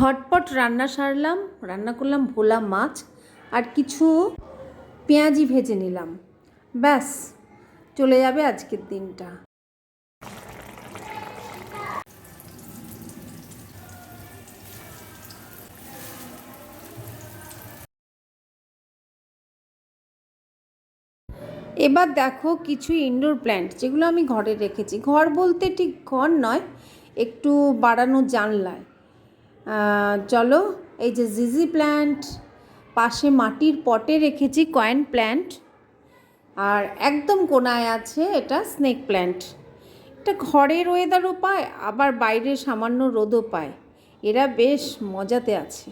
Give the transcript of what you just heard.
ঝটপট রান্না সারলাম। রান্না করলাম ভোলা মাছ আর কিছু পেঁয়াজি ভেজে নিলাম। ব্যাস, চলে যাবে আজকের দিনটা। এবার দেখো কিছু ইনডোর প্ল্যান্ট যেগুলো আমি ঘরে রেখেছি। ঘর বলতে ঠিক ঘর নয়, একটু বাড়ানো জানলায়। চলো, এই যে জিজি প্ল্যান্ট, পাশে মাটির পটে রেখেছি কয়েন প্ল্যান্ট, আর একদম কোনায় আছে এটা স্নেক প্ল্যান্ট। এটা ঘরের ওয়েদারও পায়, আবার বাইরে সামান্য রোদও পায়। এরা বেশ মজাতে আছে।